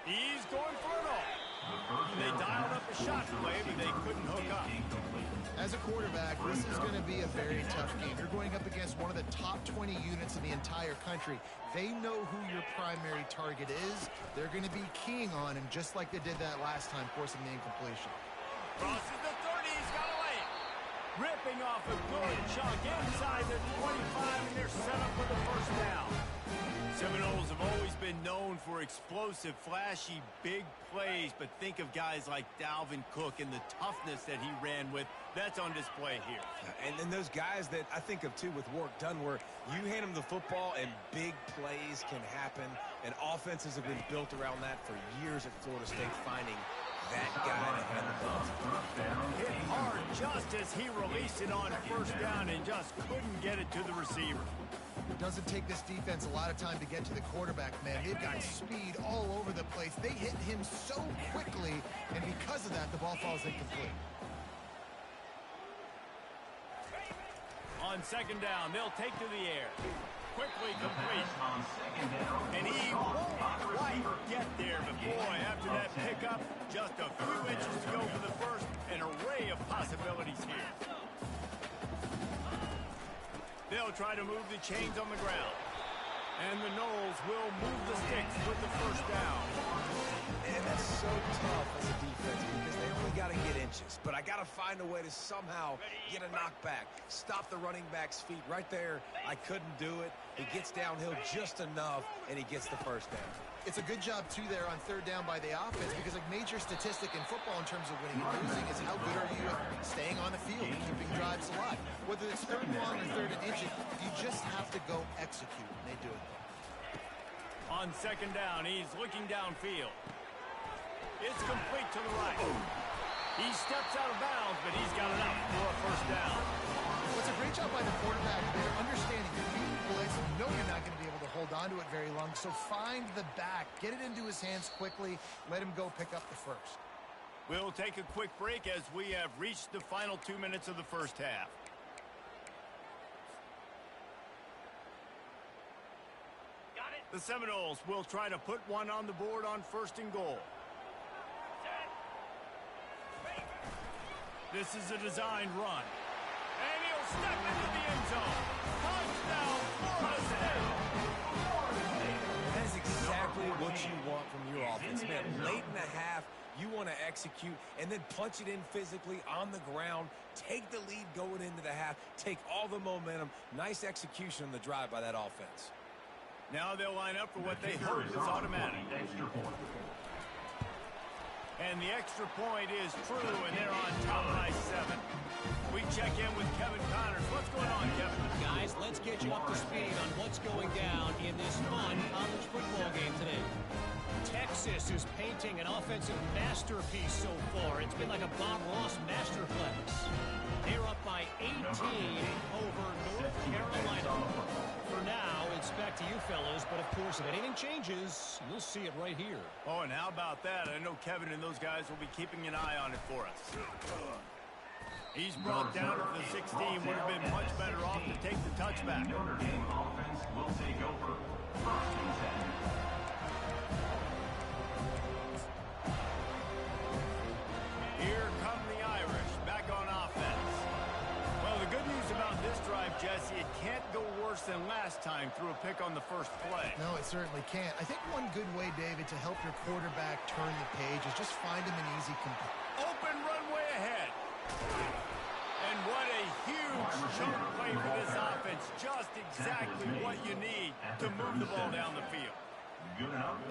He's going for it all. They dialed up a shot play, but they couldn't hook up. As a quarterback, this is going to be a very tough game. You're going up against one of the top 20 units in the entire country. They know who your primary target is. They're going to be keying on him just like they did that last time, forcing the incompletion. Crosses the 30, he's got a lane. Ripping off a good chunk inside the 25, and they're set up for the first down. Seminoles have always been known for explosive, flashy, big plays, but think of guys like Dalvin Cook and the toughness that he ran with. That's on display here. And then those guys that I think of, too, with work done, where you hand them the football and big plays can happen, and offenses have been built around that for years at Florida State, finding that guy to hand the ball. Hit hard just as he released it on first down and just couldn't get it to the receiver. It doesn't take this defense a lot of time to get to the quarterback, man. They've got speed all over the place. They hit him so quickly, and because of that, the ball falls incomplete. On second down, they'll take to the air. Quickly complete. And he won't quite get there, but boy, after that pickup, just a few inches to go for the first. An array of possibilities here. They'll try to move the chains on the ground. And the Noles will move the sticks with the first down. And that's so tough as a defense because they only got to get inches. But I got to find a way to somehow get a knockback, stop the running back's feet right there. I couldn't do it. He gets downhill just enough, and he gets the first down. It's a good job, too, there on third down by the offense because a major statistic in football in terms of winning and losing is how good are you at staying on the field and keeping drives alive. Whether it's third and long or third and inches, you just have to go execute, and they do it. On second down, he's looking downfield. It's complete to the right. He steps out of bounds, but he's got enough for a first down. Well, it's a great job by the quarterback there, understanding you blitz. You know you're not going to be able to hold on to it very long, so find the back. Get it into his hands quickly. Let him go pick up the first. We'll take a quick break as we have reached the final 2 minutes of the first half. The Seminoles will try to put one on the board on first and goal. This is a designed run. And he'll step into the end zone. Touchdown, Florida State. That is exactly what you want from your offense, man. Late in the half, you want to execute and then punch it in physically on the ground. Take the lead going into the half. Take all the momentum. Nice execution on the drive by that offense. Now they'll line up for what they hope is automatic. And the extra point is true, and they're on top by 7. We check in with Kevin Connors. What's going on, Kevin? Guys, let's get you up to speed on what's going down in this fun college football game today. Texas is painting an offensive masterpiece so far. It's been like a Bob Ross masterclass. They're up by 18 over North Carolina. For now, it's back to you fellas, but of course, if anything changes, you'll see it right here. Oh, and how about that? I know Kevin and those guys will be keeping an eye on it for us. He's brought down to the 16. Would have been much better off to take the touchback. Notre Dame offense will take over. First and 10. Here come the Irish, back on offense. Well, the good news about this drive, Jesse, it can't go worse than last time through a pick on the first play. No, it certainly can't. I think one good way, David, to help your quarterback turn the page is just find him an easy complete. Open runway ahead. And what a huge chunk play for this offense. Just exactly what you need to move the ball down the field.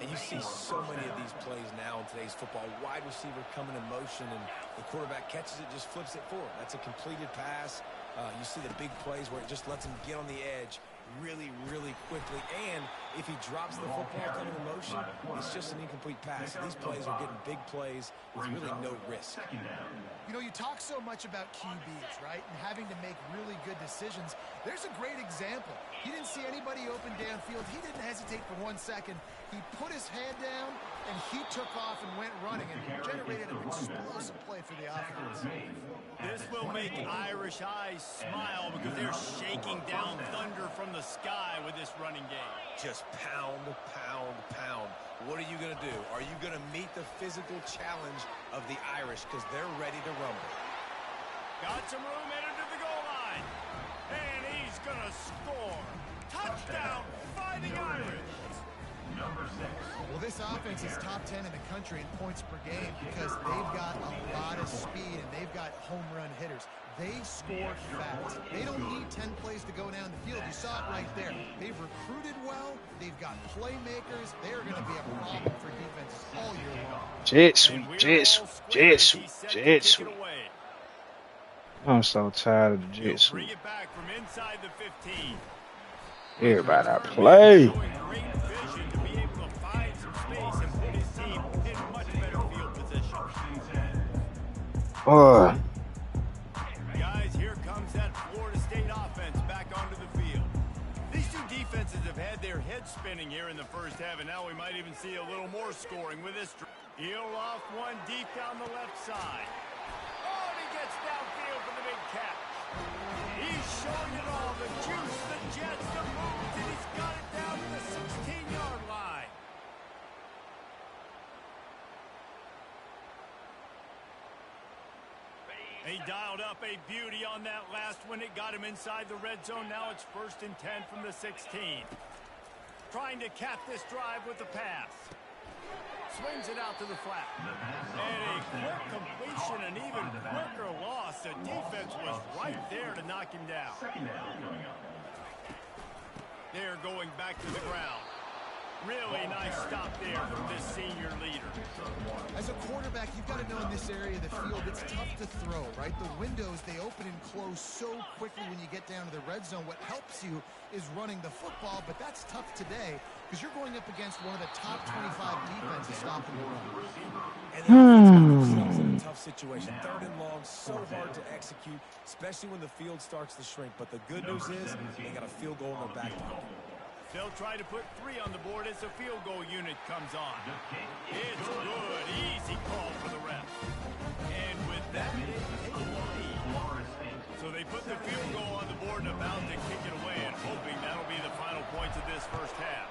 And you see so many of these plays now in today's football. Wide receiver coming in motion, and the quarterback catches it, just flips it forward. That's a completed pass. You see the big plays where it just lets him get on the edge really, really quickly. And if he drops the football coming in motion, it's just an incomplete pass. These plays are getting big plays with really no risk. You know, you talk so much about QBs, right, and having to make really good decisions. There's a great example. He didn't see anybody open downfield. He didn't hesitate for 1 second. He put his head down, and he took off and went running and generated an explosive play for the offense. This will make Irish eyes smile because they're shaking down thunder from the sky with this running game. Just pound, pound, pound. What are you going to do? Are you going to meet the physical challenge of the Irish because they're ready to rumble? Got some room headed to the goal line. And he's going to score. Touchdown, Fighting Irish. Number 6. Well, this offense is top 10 in the country in points per game because they've got a lot of speed and they've got home run hitters. They score fast. They don't need 10 plays to go down the field. You saw it right there. They've recruited well. They've got playmakers. They're going to be a problem for defenses all year long. Jet sweep. I'm so tired of the jet sweep. Bring it back from inside the 15. Everybody play. Guys, here comes that Florida State offense back onto the field. These two defenses have had their heads spinning here in the first half, and now we might even see a little more scoring with this. He'll off one deep down the left side. Oh, and he gets downfield for the big catch. He's showing it all, the juice, the jets, the moves, and he's got it down to the 16-yard line. He dialed up a beauty on that last one. It got him inside the red zone. Now it's 1st and 10 from the 16. Trying to cap this drive with the pass. Swings it out to the flat. And a quick completion, an even quicker loss. The defense was right there to knock him down. They're going back to the ground. Really nice stop there from this senior leader. As a quarterback, you've got to know in this area of the field, it's tough to throw, right? The windows, they open and close so quickly when you get down to the red zone. What helps you is running the football, but that's tough today because you're going up against one of the top 25 defenses stopping the run. And the offense got themselves in a tough situation. 3rd and long, so hard to execute, especially when the field starts to shrink. But the good news is they got a field goal in their back pocket. They'll try to put 3 on the board as the field goal unit comes on. It's good, easy call for the ref. And with that, they take the lead. So they put the field goal on the board and about to kick it away and hoping that'll be the final points of this first half.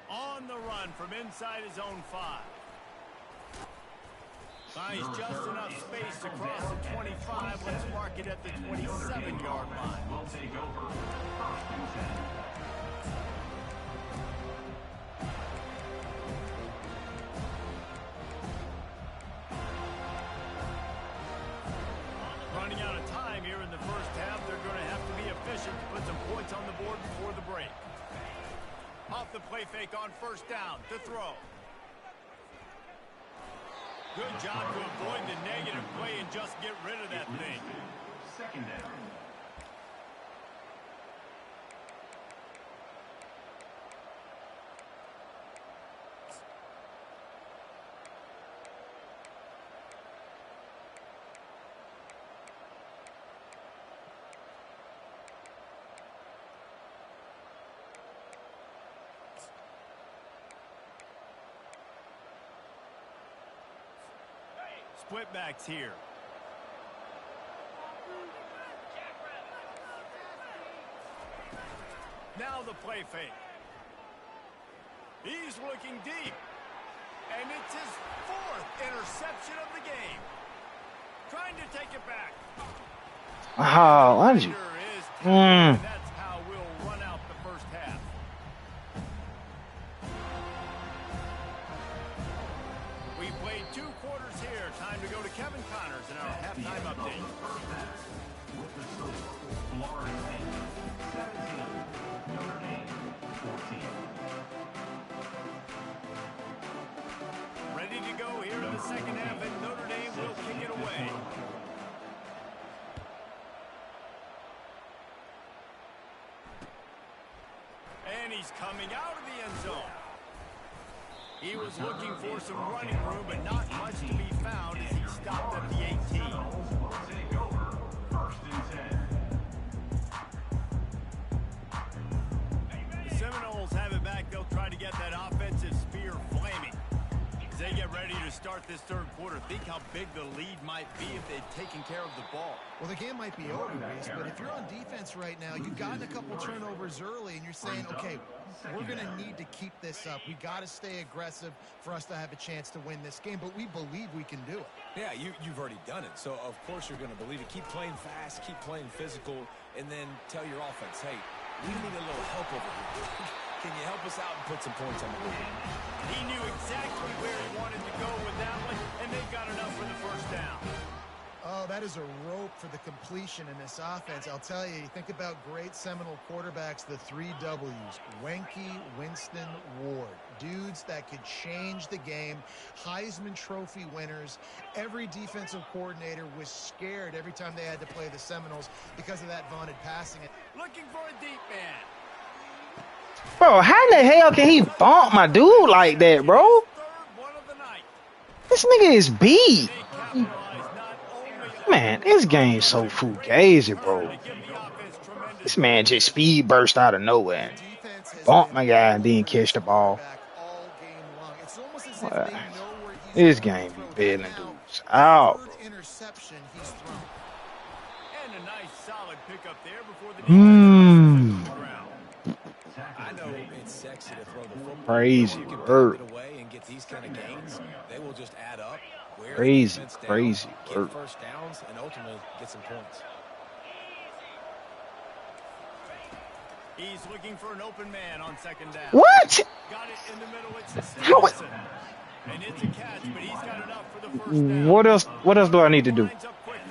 On the run from inside his own 5. Finds just enough space to cross the 25. Let's mark it at the 27-yard line. Will take over. 1st and 10. Running out of time here in the first half. They're going to have to be efficient to put some points on the board before the break. Off the play fake on 1st down to throw. Good job to avoid the negative play and just get rid of that thing. 2nd down. Split backs here. Now the play fake. He's looking deep. And it's his 4th interception of the game. Trying to take it back. Oh, why did you? That's how we'll run out the first half. We played 2 quarters here. Time to go to Kevin Connors in our halftime update. With the silver, Florida State, 17. Notre Dame, 14. Ready to go here in the second half, and Notre Dame will kick it away. And he's coming out of the end zone. He was looking for some running room, but not much to be found as he stopped at the 18. Will take over. 1st and 10. The Seminoles have it back to start this third quarter. Think how big the lead might be if they'd taken care of the ball. Well, the game might be over, Reese, but if you're on defense right now, you've gotten a couple turnovers early, and you're saying, okay, we're going to need to keep this up. We got to stay aggressive for us to have a chance to win this game, but we believe we can do it. Yeah, you've already done it, so of course you're going to believe it. Keep playing fast, keep playing physical, and then tell your offense, hey, we need a little help over here. Can you help us out and put some points on the board? He knew exactly where he wanted to go with that one, and they got enough for the first down. Oh, that is a rope for the completion in this offense. I'll tell you, you think about great Seminole quarterbacks, the 3 W's, Wenke, Winston, Ward. Dudes that could change the game, Heisman Trophy winners. Every defensive coordinator was scared every time they had to play the Seminoles because of that vaunted passing. Looking for a deep man. Bro, how in the hell can he bump my dude like that, bro? Third one of the night. This nigga is beat. They capitalize not only Man, this game's so fugazi, bro. to give the offense tremendous. This man just speed burst out of nowhere. Defense has Bump been my guy and then over catch the his ball. quarterback all game long. It's almost as if What? they know where he's This going game to be throw. bailing Now, dudes out, bro. third interception he's thrown. And a nice solid pickup there before the defense Mmm. the ground. I know it's sexy to throw the football. Crazy If you can work. pop it away and get these kind of gains, they will just add up. Wear the Crazy, defense down, crazy get work. first downs, and ultimately get some points. He's looking for an open man on second down. What? Got it in the middle. It's How it- Stevenson. And it's a catch, but he's got enough for the first down. What else do I need to do? Lines up quickly.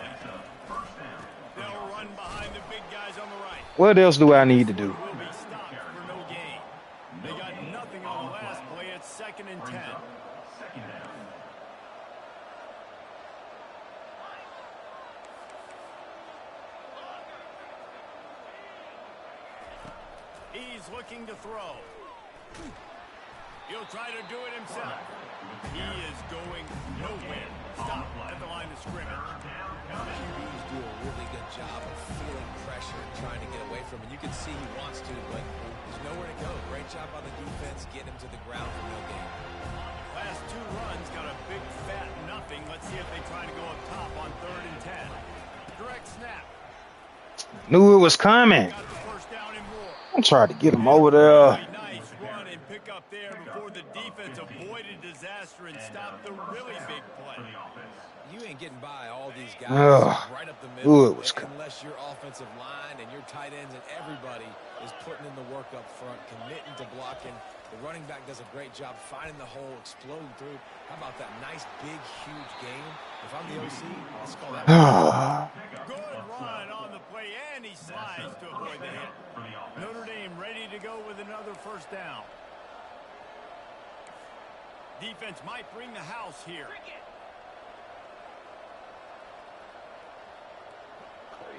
They'll run behind the big guys on the right. What else do I need to do? Will be stopped for no gain. They got nothing on the last play. It's 2nd and 10. He's looking to throw. He'll try to do it himself. He is going nowhere. Stop at the line of scrimmage. QBs do a really good job of feeling pressure and trying to get away from it. You can see he wants to, but there's nowhere to go. Great job by the defense. Get him to the ground for no gain. Last 2 runs got a big fat nothing. Let's see if they try to go up top on 3rd and 10. Direct snap. Knew it was coming. Got the first down and more. I'm trying to get him over there. Really nice run and pick up there before the defense avoided disaster and stopped the really big play. You ain't getting by all these guys Ugh. right up the Ooh, middle it was unless your offensive line and your tight ends and everybody is putting in the work up front, committing to blocking. The running back does a great job finding the hole, exploding through. How about that nice, big, huge game? If I'm the OC, let's call that. Good run on the play, and he slides to avoid the hit. Notre Dame ready to go with another first down. Defense might bring the house here.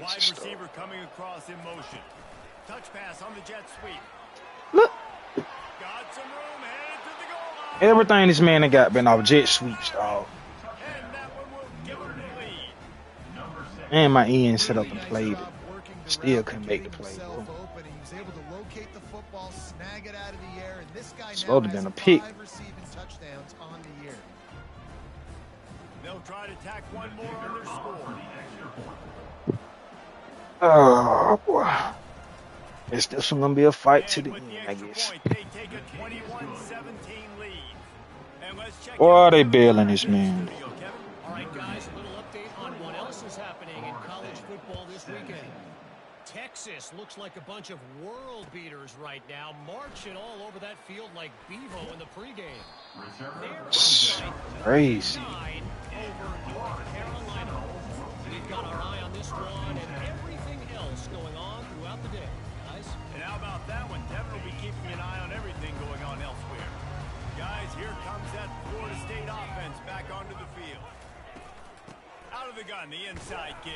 Wide receiver coming across in motion. Touch pass on the jet sweep. Look, Got some room, headed to the goal line. everything this man done got been off jet sweeps, dog. And that one will give him the lead. And my end set up and Really played nice it. job working the Still route, couldn't make the getting play, himself bro. open. He was able to locate the football, snag it out of the air, and this guy Supposed to now been has a pick. 5 receiving touchdowns on the year. They'll try to tack one more on their score. Oh boy, it's this one gonna be a fight to And the with end, the I extra guess. point, they take a 21-17 lead. And let's check Why out are they the bailing this studio, man? Kevin. All right, guys, a little update on what else is happening in college football this weekend. Texas looks like a bunch of world beaters right now, marching all over that field like Bevo in the pregame. They're up Crazy. 9 over North Carolina. We've got our eye on this one and everything else going on throughout the day, guys. And how about that one? Devin will be keeping an eye on everything going on elsewhere. Guys, here comes that Florida State offense back onto the field. Out of the gun, the inside give.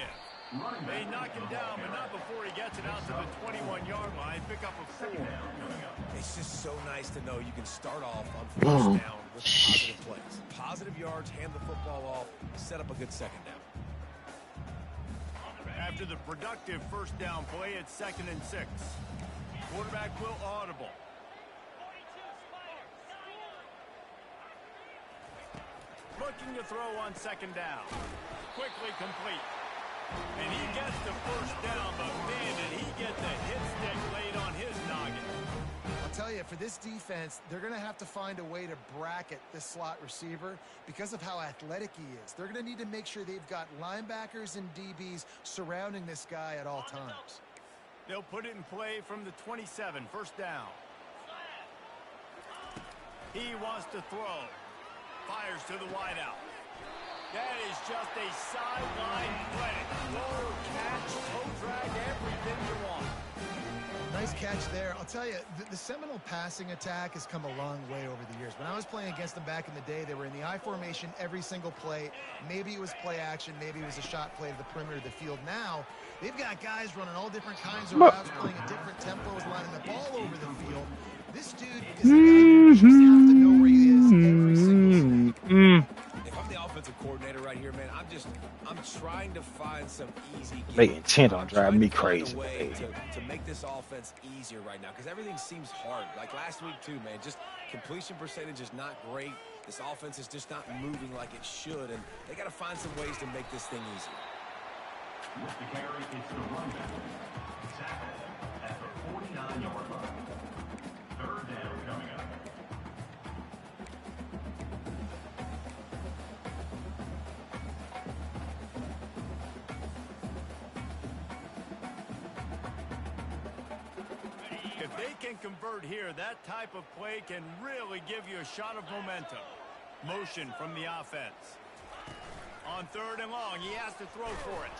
They knock him down, but not before he gets it out to the 21-yard line. Pick up a 4. It's just so nice to know you can start off on first down with positive plays. Positive yards, hand the football off, set up a good second down. After the productive first down play, it's 2nd and 6. Quarterback will audible. looking to throw on second down. Quickly complete. And he gets the first down, but man, did he get the hit stick laid on his noggin. I'll tell you, for this defense, they're going to have to find a way to bracket this slot receiver because of how athletic he is. They're going to need to make sure they've got linebackers and DBs surrounding this guy at all times. They'll put it in play from the 27, first down. He wants to throw. Fires to the wideout. That is just a sideline credit. Throw, catch, toe drag, everything you want. Nice catch there. I'll tell you, the Seminole passing attack has come a long way over the years. When I was playing against them back in the day, they were in the I formation every single play. Maybe it was play action. Maybe it was a shot play to the perimeter of the field. Now, they've got guys running all different kinds of routes, playing at different tempos, lining the ball over the field. This dude is a guy you just have to know where he is every single snap. If I'm the offensive coordinator right here, man, I'm trying to find some easy games. They intent on driving me crazy. To make this offense easier right now, because everything seems hard. Like last week too, man, just completion percentage is not great. This offense is just not moving like it should, and they got to find some ways to make this thing easier. With the carry, it's the runback. Tackle at the 49-yard line. Third down coming up. If they can convert here, that type of play can really give you a shot of momentum. Motion from the offense. On third and long, he has to throw for it.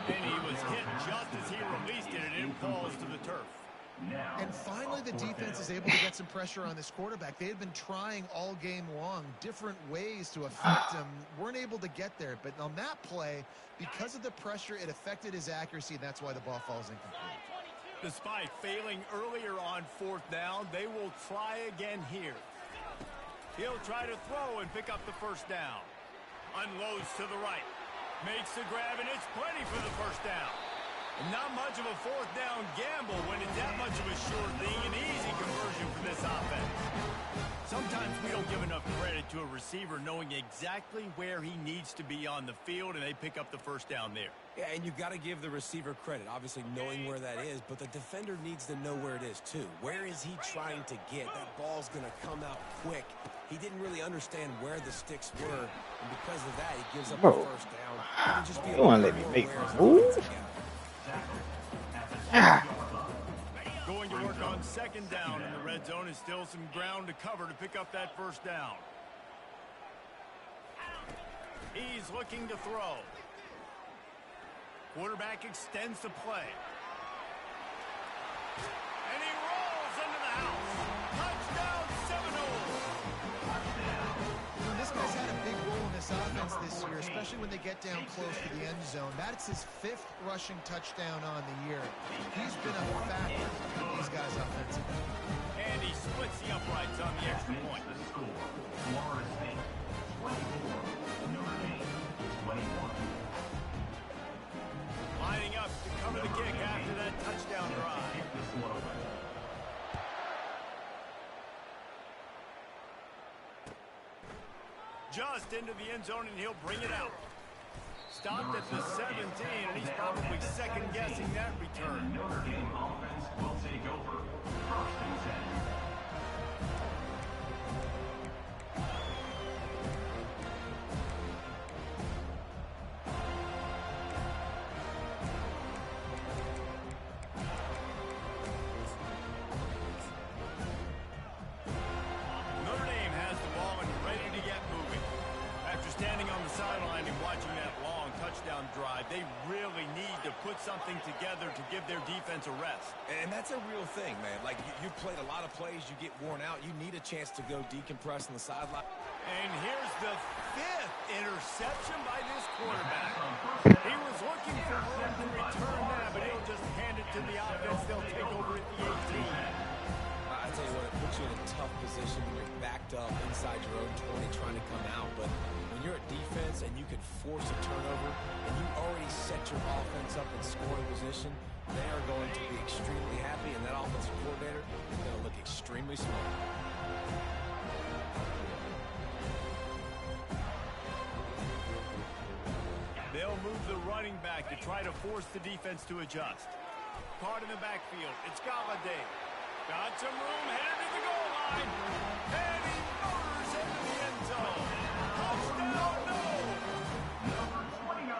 And he was hit just as he released it, and it falls to the turf. And finally, the defense is able to get some pressure on this quarterback. They had been trying all game long different ways to affect him. Weren't able to get there. But on that play, because of the pressure, it affected his accuracy, and that's why the ball falls incomplete. Despite failing earlier on fourth down, they will try again here. He'll try to throw and pick up the first down. Unloads to the right. Makes the grab, and it's plenty for the first down. Not much of a fourth down gamble when it's that much of a sure thing. An easy conversion for this offense. Sometimes we don't give enough credit to a receiver knowing exactly where he needs to be on the field, and they pick up the first down there. Yeah, and you've got to give the receiver credit, obviously knowing where that is, but the defender needs to know where it is too. Where is he trying to get? That ball's going to come out quick. He didn't really understand where the sticks were, and because of that, he gives up the first down. He can just be You want to let me make a move? Going to work on second down, and the red zone is still some ground to cover to pick up that first down. He's looking to throw. Quarterback extends the play. And he rolls into the house. Touchdown, Seminoles. This guy's had a big role in this offense this year, especially when they get down close to the end zone. That's his 5th rushing touchdown on the year. He's been a factor for these guys offensively. And he splits the uprights on the extra point. The score, Florida State 24, Notre Dame 21. Lining up to cover the kick after that touchdown drive. Kick this one away. Just into the end zone, and he'll bring it out. Stopped at the 17, and he's probably second-guessing that return. Notre Dame offense will take over. First and 10. Notre Dame has the ball and ready to get moving. After standing on the sideline and watching that long touchdown drive, they really need to put something together to give their defense a rest. And that's a real thing, man. Like, you played a lot of plays, you get worn out, you need a chance to go decompress on the sideline. And here's the 5th interception by this quarterback. He was looking for room to return that, but he'll just hand it to the offense. They'll take over at the 18. I tell you what, it puts you in a tough position when you're backed up inside your own 20 trying to come out. But when you're at defense and you can force a turnover and you already set your offense up in scoring position, they are going to be extremely happy, and that offensive coordinator is going to look extremely smart. back to try to force the defense to adjust. Caught in the backfield. It's Galladay. Got some room, headed to the goal line. And he murders into the end zone. Touchdown, no! Number 29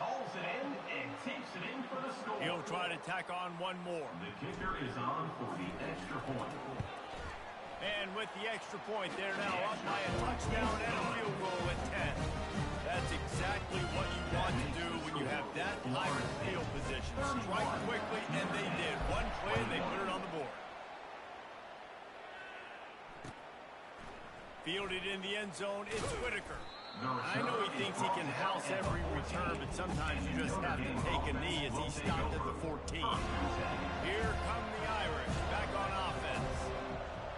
hauls it in and takes it in for the score. He'll try to tack on one more. The kicker is on for the extra point. And with the extra point, they're now up by a touchdown and a field goal at 10. That's exactly what you want to do when you have that type of field position. Strike quickly, and they did. One play, and they put it on the board. Fielded in the end zone, it's Whitaker. I know he thinks he can house every return, but sometimes you just have to take a knee as he stopped at the 14. Here come the Irish, back on offense.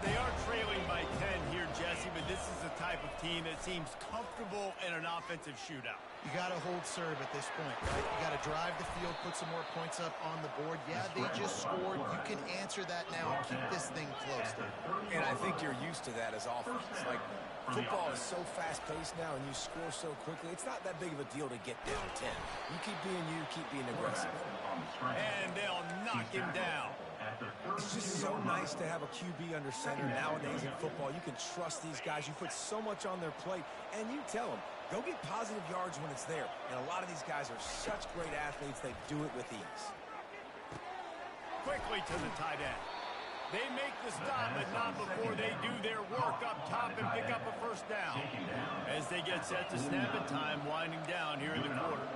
They are trailing by 10 here, Jesse, but this is the type of team that seems comfortable in an offensive shootout. You got to hold serve at this point, right? You got to drive the field, put some more points up on the board. Yeah, they just scored. You can answer that now and keep this thing close. And I think you're used to that as offense. Like, football is so fast-paced now, and you score so quickly. It's not that big of a deal to get down 10. You keep being aggressive. And they'll knock him down. It's just so nice to have a QB under center nowadays in football. You can trust these guys. You put so much on their plate, and you tell them, go get positive yards when it's there. And a lot of these guys are such great athletes, they do it with ease. Quickly to the tight end. They make the stop, but not before they do their work up top and pick up a first down. As they get set to snap it time, winding down here in the quarter.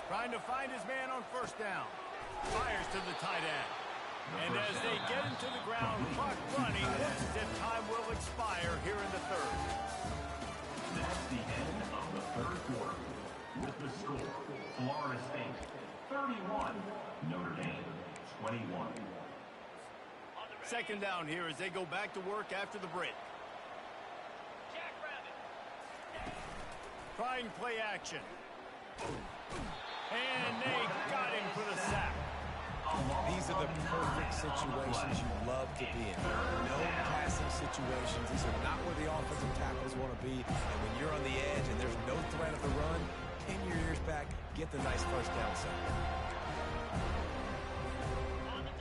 Trying to find his man on first down. Fires to the tight end. And as they get into the ground, clock running, looks as if time will expire here in the third. That's the end of the third quarter. With the score, Florida State 31, Notre Dame 21. Second down here as they go back to work after the break. Trying play action. And they got him for the sack. These are the perfect situations you love to be in. No passing situations. These are not where the offensive tackles want to be. And when you're on the edge and there's no threat of the run, pin your ears back, get the nice first down sack.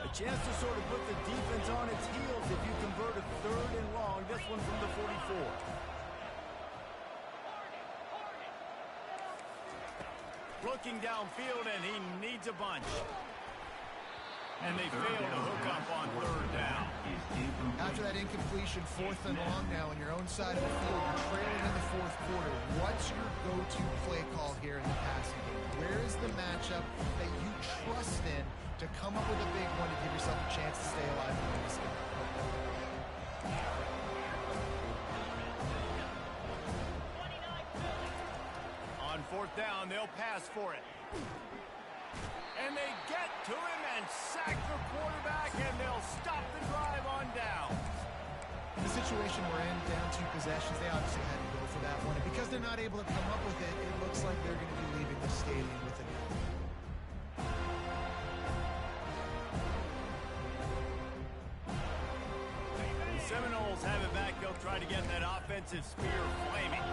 A chance to sort of put the defense on its heels if you convert a third and long. This one from the 44. Looking downfield, and he needs a bunch. And they fail to hook up on third down. After that incompletion, fourth and long now on your own side of the field, you're trailing in the fourth quarter. What's your go-to play call here in the passing game? Where is the matchup that you trust in to come up with a big one to give yourself a chance to stay alive in this game? On fourth down, they'll pass for it. And they get to him and sack the quarterback, and they'll stop the drive on down. The situation we're in, down 2 possessions, they obviously had to go for that one. And because they're not able to come up with it, it looks like they're going to be leaving the stadium with it. The Seminoles have it back. They'll try to get that offensive spear flaming.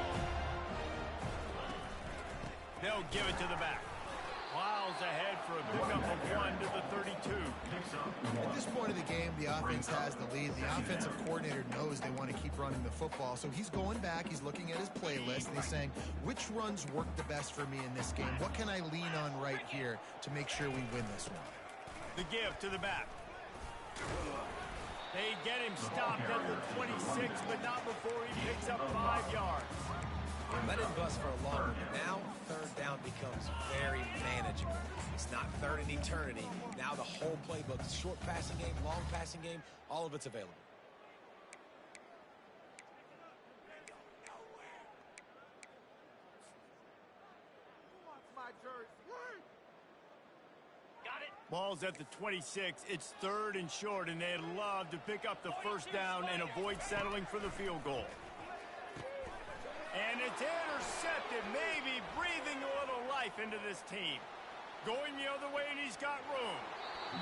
They'll give it to the back. Plows ahead for a pickup of 1 to the 32. At this point of the game, the offense has the lead. The offensive coordinator knows they want to keep running the football. So he's going back, he's looking at his playlist, and he's saying, which runs work the best for me in this game? What can I lean on right here to make sure we win this one? The give to the back. They get him stopped at the 26, but not before he picks up 5 yards. Let him bust for a long one. Now, third down becomes very manageable. It's not third in eternity. Now the whole playbook, short passing game, long passing game, all of it's available. Ball's at the 26. It's third and short, and they'd love to pick up the first down and avoid settling for the field goal. And it's intercepted, maybe breathing a little life into this team. Going the other way, and he's got room.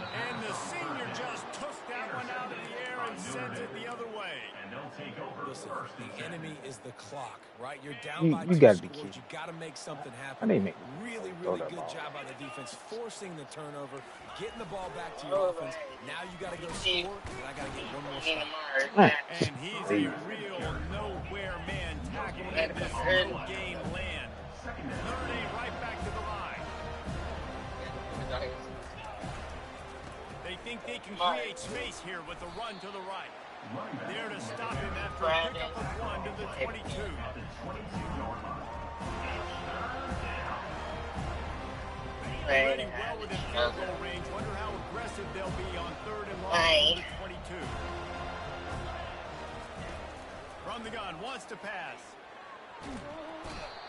And the senior just took that one out of the air and sends it the other way. And they'll take over Listen, first and the 10. enemy is the clock, right? You're down by You 2 gotta be scores. kidding. You got to make something I happen. didn't make Really, throw really that good ball. job by the defense, forcing the turnover, getting the ball back to your offense. Now you got to go score, and I got to get one more stop. Man. And he's a real nowhere man tackle in this no game land. Notre Dame right back to the line. They think they can create space here with a run to the right. There to stop him after a pickup of 1 to the 22. At the 22-yard line. Already well within field goal range. Wonder how aggressive they'll be on 3rd and long from the 22. From the gun, wants to pass.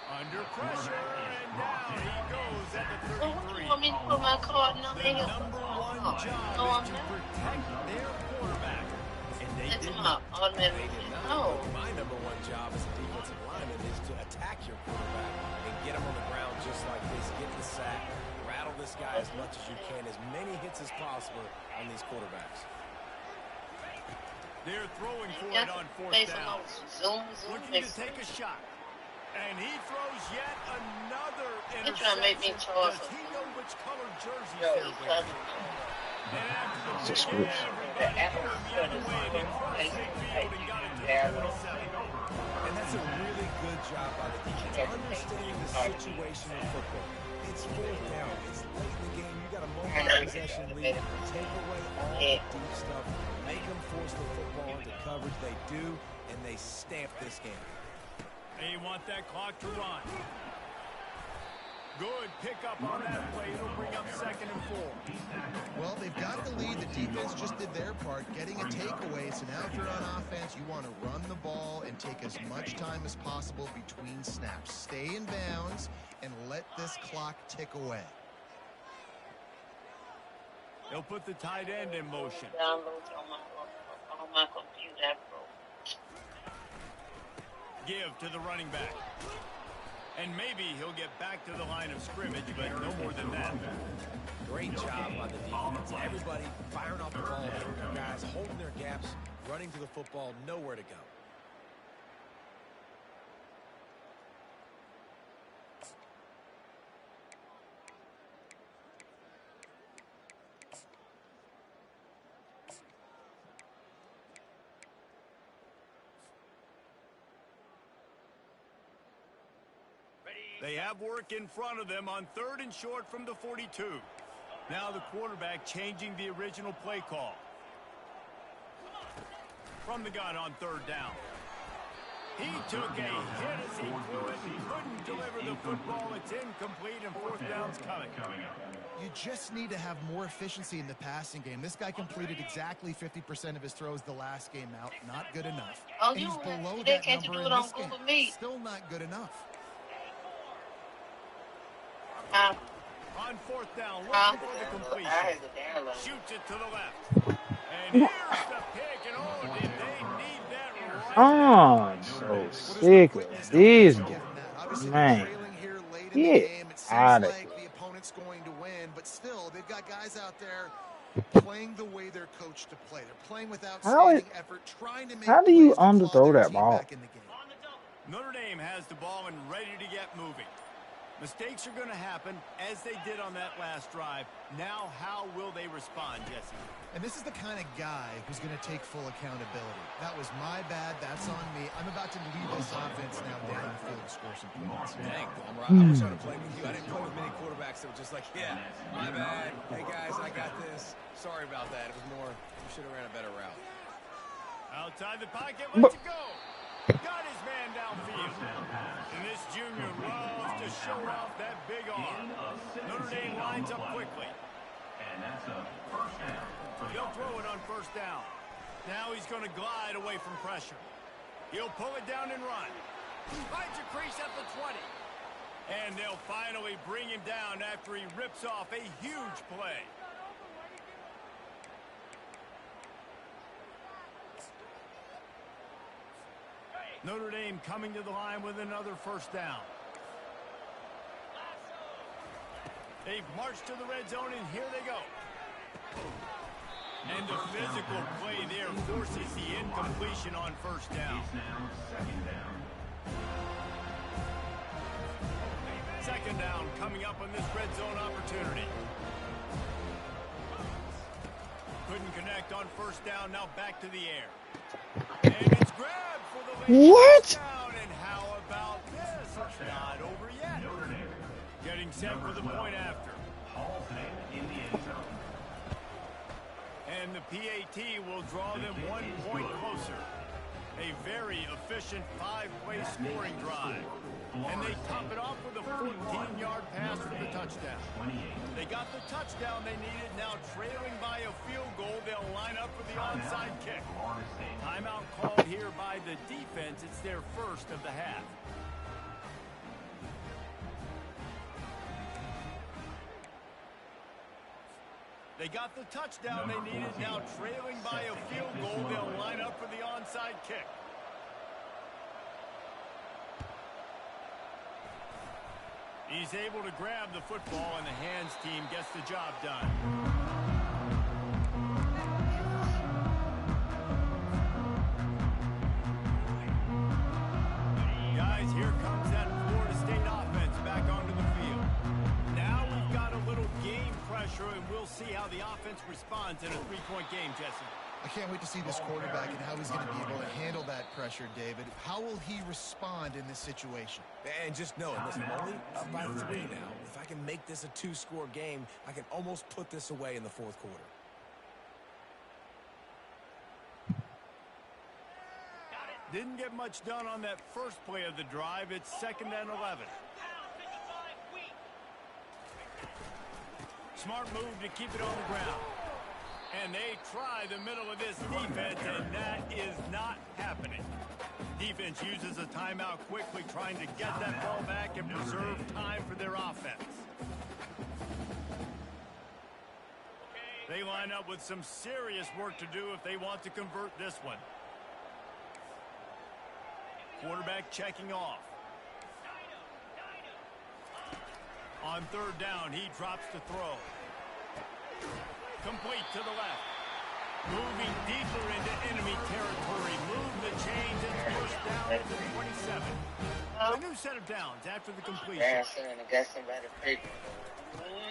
Under pressure, and down he goes at the 33. You want me to put my card number The in? number one job is to protect their quarterback. And they It's did my not. automatic. They did not. No. My number one job as a defensive lineman is to attack your quarterback and get him on the ground just like this. Get the sack. Rattle this guy as much as you can. As many hits as possible on these quarterbacks. They're throwing for it on 4th down. Looking to take a shot. And he throws yet another They're trying to make me interception. toss Does he know which color jersey Yo, they're he's wearing? coming. And after the It's a pick, switch. everybody came the other way. They crossed midfield and got it to the 27. And that's a really good job by the defense, understanding the situation in football. It's 4th down. It's late in the game. You got a multi-possession lead. Take away all the deep stuff. Make them force the football into coverage. They do, and they stamp this game. They want that clock to run. Good pickup on that play. It'll bring up 2nd and 4. Well, they've got the lead. The defense just did their part, getting a takeaway. So now if you're on offense, you want to run the ball and take as much time as possible between snaps. Stay in bounds and let this clock tick away. They'll put the tight end in motion. Downloads on my computer, bro. Give to the running back. And maybe he'll get back to the line of scrimmage, but no more than that. Great job by the defense. Everybody firing off the ball. Guys holding their gaps, running to the football, nowhere to go. They have work in front of them on 3rd and short from the 42. Now the quarterback changing the original play call. From the gun on 3rd down. He took a hit as he threw it and couldn't deliver the football. It's incomplete and 4th down's coming. You just need to have more efficiency in the passing game. This guy completed exactly 50% of his throws the last game out. Not good enough. Oh, He's below they that can't number do in it on this game. Google Meet. Still not good enough. On 4th down, looking for the completion. Shoots it to the left. And here's the pick. And oh, did they need that right I'm so sick of these guys. Man. Get out of here. The opponent's going to win, but still, they've got guys out there playing the way they're coached to play. They're playing with outstanding effort, trying to make How do you plays to claw underthrow their that team ball? back in the game. Notre Dame has the ball and ready to get moving. Mistakes are going to happen, as they did on that last drive. Now, how will they respond, Jesse? And this is the kind of guy who's going to take full accountability. That was my bad. That's on me. I'm about to lead this offense now down the field and score some points. Dang, I wish I would have played with you. I didn't play with many quarterbacks that were just like, yeah, my bad. Hey, guys, I got this. Sorry about that. It was more, you should have ran a better route. Outside the pocket, lets it go. Got his man downfield. And this junior loves to show off that big arm. Notre Dame lines up quickly. And that's a first down. He'll throw it on 1st down. Now he's going to glide away from pressure. He'll pull it down and run. Finds a crease at the 20. And they'll finally bring him down after he rips off a huge play. Notre Dame coming to the line with another 1st down. They've marched to the red zone, and here they go. And the physical play there forces the incompletion on first down. It's now second down. Second down coming up on this red zone opportunity. Couldn't connect on first down, now back to the air. And it's grabbed for the late touchdown. And how about this? It's not over yet. Getting set for the point after. In the end zone. And the PAT will draw them 1 point closer. A very efficient 5-play scoring drive. And they top it off with a 14-yard pass for the touchdown. They got the touchdown they needed. Now trailing by a field goal, they'll line up for the onside kick. Timeout called here by the defense. It's their first of the half. They got the touchdown they needed. Now trailing by a field goal, they'll line up for the onside kick. He's able to grab the football, and the hands team gets the job done. Guys, here comes that Florida State offense back onto the field. Now we've got a little game pressure, and we'll see how the offense responds in a 3-point game, Jesse. I can't wait to see this quarterback and how he's going to be able to handle that pressure, David. How will he respond in this situation? And just know, listen, I'm only up by 3 now. If I can make this a 2-score game, I can almost put this away in the fourth quarter. Didn't get much done on that first play of the drive. It's 2nd and 11. Smart move to keep it on the ground. And they try the middle of this defense, and that is not happening. Defense uses a timeout quickly, trying to get that ball back and preserve time for their offense. They line up with some serious work to do if they want to convert this one. Quarterback checking off. On 3rd down, he drops to throw. Complete to the left. Moving deeper into enemy territory. Move the chains and push down to the 27. A new set of downs after the completion.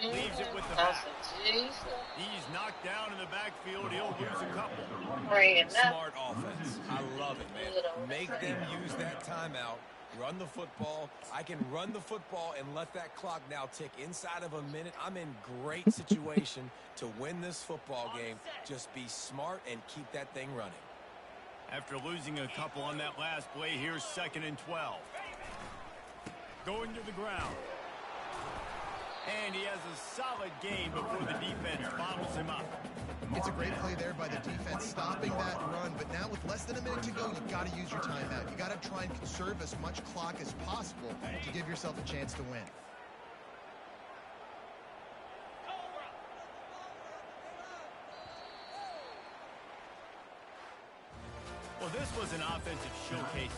Leaves it with the back. He's knocked down in the backfield. He'll lose a couple. Smart offense. I love it, man. Make them use that timeout. Run the football. I can run the football and let that clock now tick inside of a minute. I'm in great situation to win this football game. Just be smart and keep that thing running. After losing a couple on that last play, here's 2nd and 12. Going to the ground. And he has a solid game before the defense bottles him up. It's a great play there by the defense, stopping that run. But now with less than a minute to go, you've got to use your timeout. You've got to try and conserve as much clock as possible to give yourself a chance to win. Well, this was an offensive showcase